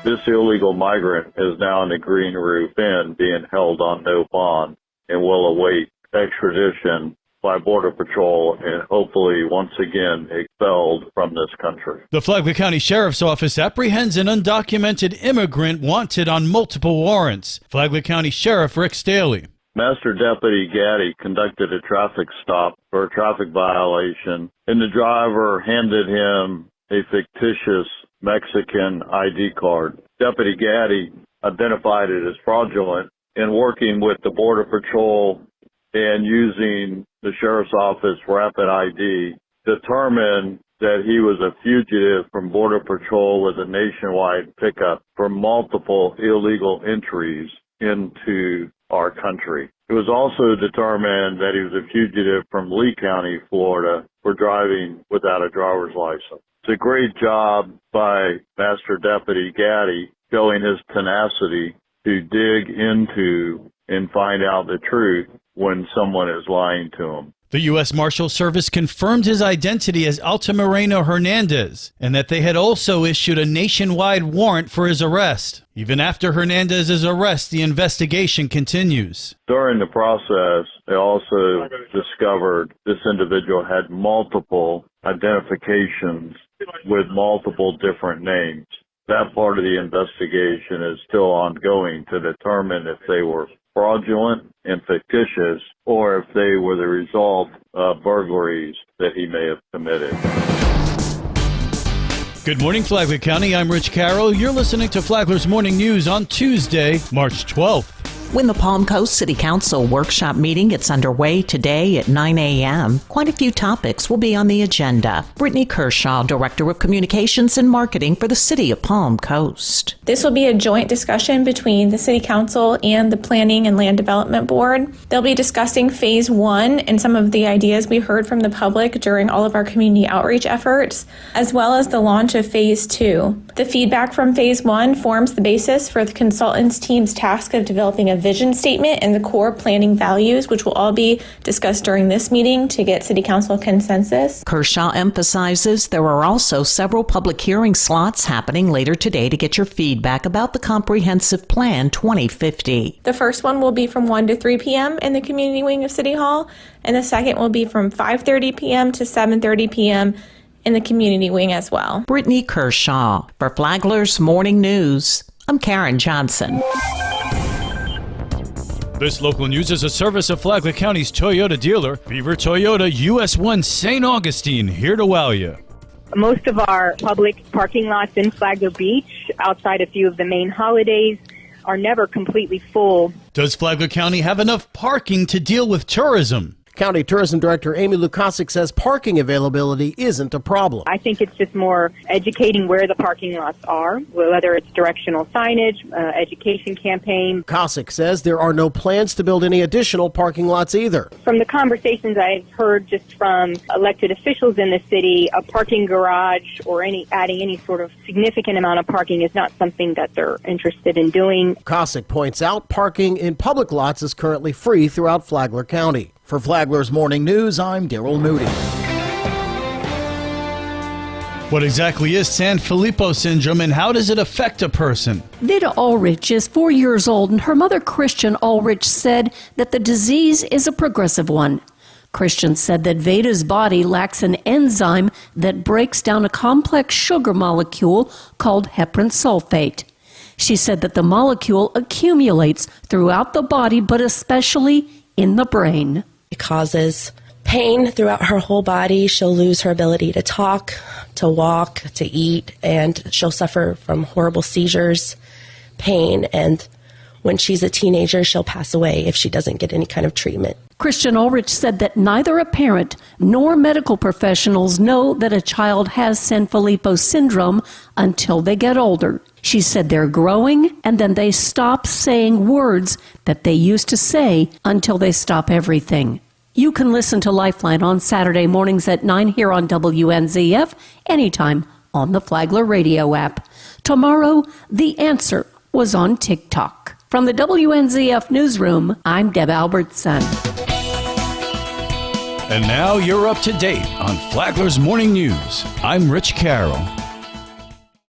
This illegal migrant is now in the Green Roof Inn being held on no bond and will await extradition by Border Patrol and hopefully once again expelled from this country. The Flagler County Sheriff's Office apprehends an undocumented immigrant wanted on multiple warrants. Flagler County Sheriff Rick Staley. Master Deputy Gaddy conducted a traffic stop for a traffic violation, and the driver handed him a fictitious Mexican ID card. Deputy Gaddy identified it as fraudulent, and working with the Border Patrol and using the Sheriff's Office Rapid ID, determined that he was a fugitive from Border Patrol with a nationwide pickup for multiple illegal entries into our country. It was also determined that he was a fugitive from Lee County, Florida, for driving without a driver's license. It's a great job by Master Deputy Gaddy showing his tenacity to dig into and find out the truth when someone is lying to him. The U.S. Marshal Service confirmed his identity as Altamirano Hernandez and that they had also issued a nationwide warrant for his arrest. Even after Hernandez's arrest, the investigation continues. During the process, they also discovered this individual had multiple identifications with multiple different names. That part of the investigation is still ongoing to determine if they were fraudulent and fictitious, or if they were the result of burglaries that he may have committed. Good morning, Flagler County. I'm Rich Carroll. You're listening to Flagler's Morning News on Tuesday, March 12th. When the Palm Coast City Council workshop meeting gets underway today at 9 a.m., quite a few topics will be on the agenda. Brittany Kershaw, Director of Communications and Marketing for the City of Palm Coast. This will be a joint discussion between the City Council and the Planning and Land Development Board. They'll be discussing Phase 1 and some of the ideas we heard from the public during all of our community outreach efforts, as well as the launch of Phase 2. The feedback from Phase 1 forms the basis for the consultants team's task of developing a vision statement and the core planning values, which will all be discussed during this meeting to get City Council consensus. Kershaw emphasizes there are also several public hearing slots happening later today to get your feedback about the Comprehensive Plan 2050. The first one will be from 1 to 3 p.m. in the community wing of City Hall, and the second will be from 5:30 p.m. to 7:30 p.m. in the community wing as well. Brittany Kershaw. For Flagler's Morning News, I'm Karen Johnson. This local news is a service of Flagler County's Toyota dealer, Beaver Toyota US 1 St. Augustine, here to wow you. Most of our public parking lots in Flagler Beach, outside a few of the main holidays, are never completely full. Does Flagler County have enough parking to deal with tourism? County Tourism Director Amy Lukasic says parking availability isn't a problem. I think it's just more educating where the parking lots are, whether it's directional signage, education campaign. Lukasic says there are no plans to build any additional parking lots either. From the conversations I've heard just from elected officials in the city, a parking garage or adding any sort of significant amount of parking is not something that they're interested in doing. Lukasic points out parking in public lots is currently free throughout Flagler County. For Flagler's Morning News, I'm Daryl Moody. What exactly is Sanfilippo syndrome and how does it affect a person? Vida Ulrich is 4 years old, and her mother, Christian Ulrich, said that the disease is a progressive one. Christian said that Veda's body lacks an enzyme that breaks down a complex sugar molecule called heparan sulfate. She said that the molecule accumulates throughout the body, but especially in the brain. It causes pain throughout her whole body. She'll lose her ability to talk, to walk, to eat, and she'll suffer from horrible seizures, pain, and when she's a teenager, she'll pass away if she doesn't get any kind of treatment. Christian Ulrich said that neither a parent nor medical professionals know that a child has Sanfilippo syndrome until they get older. She said they're growing and then they stop saying words that they used to say until they stop everything. You can listen to Lifeline on Saturday mornings at 9 here on WNZF, anytime on the Flagler radio app. Tomorrow, The Answer was on TikTok. From the WNZF newsroom, I'm Deb Albertson. And now you're up to date on Flagler's Morning News. I'm Rich Carroll.